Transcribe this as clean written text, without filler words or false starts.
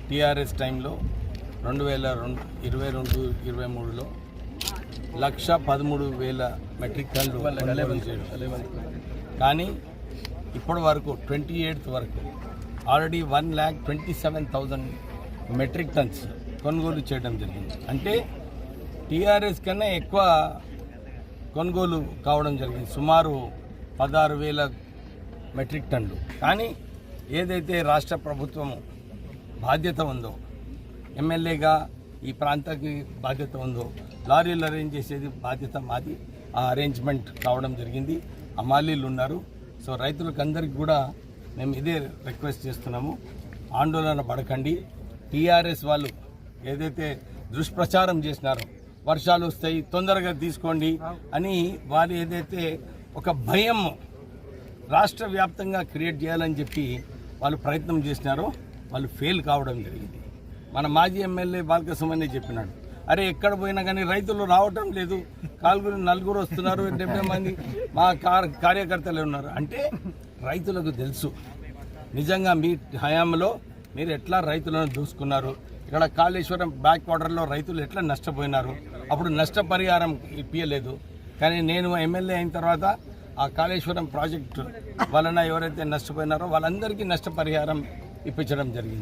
TRS టైంలో 2022-23లో 1,13,000 metric టన్నులు కొనుగోలు చేయడం. కానీ ఇప్పటి వరకు 28th వరకు ఆల్రెడీ 1,27,000 మెట్రిక్ టన్స్ కొనుగోలు చేయడం జరిగింది. అంటే టీఆర్ఎస్ కన్నా ఎక్కువ కొనుగోలు కావడం జరిగింది, సుమారు 16,000 మెట్రిక్ టన్నులు. కానీ ఏదైతే రాష్ట్ర ప్రభుత్వం బాధ్యత ఉందో, ఎమ్మెల్యేగా ఈ ప్రాంతానికి బాధ్యత ఉందో, లారీలు అరేంజ్ చేసేది బాధ్యత మాది. ఆ అరేంజ్మెంట్ కావడం జరిగింది. అమాలీలు ఉన్నారు. సో రైతులకు అందరికీ కూడా మేము ఇదే రిక్వెస్ట్ చేస్తున్నాము, ఆందోళన పడకండి. టీఆర్ఎస్ వాళ్ళు ఏదైతే దుష్ప్రచారం చేసినారో, వర్షాలు వస్తాయి తొందరగా తీసుకోండి అని వాళ్ళు ఏదైతే ఒక భయం రాష్ట్ర వ్యాప్తంగా క్రియేట్ చేయాలని చెప్పి వాళ్ళు ప్రయత్నం చేసినారో, వాళ్ళు ఫెయిల్ కావడం జరిగింది. మన మాజీ ఎమ్మెల్యే బాలకృష్ణ చెప్పినాడు, అరే ఎక్కడ పోయినా కానీ రైతులు రావటం లేదు, 4 వస్తున్నారు, 70 మంది మా కార్యకర్తలు ఉన్నారు. అంటే రైతులకు తెలుసు నిజంగా మీ హయాంలో మీరు ఎట్లా రైతులను దూసుకున్నారు, ఇక్కడ కాళేశ్వరం బ్యాక్ వాటర్లో రైతులు ఎట్లా నష్టపోయినారు, అప్పుడు నష్టపరిహారం ఇప్పించలేదు. కానీ నేను ఎమ్మెల్యే అయిన తర్వాత ఆ కాళేశ్వరం ప్రాజెక్టు వలన ఎవరైతే నష్టపోయినారో వాళ్ళందరికీ నష్టపరిహారం ఇప్పించడం జరిగింది.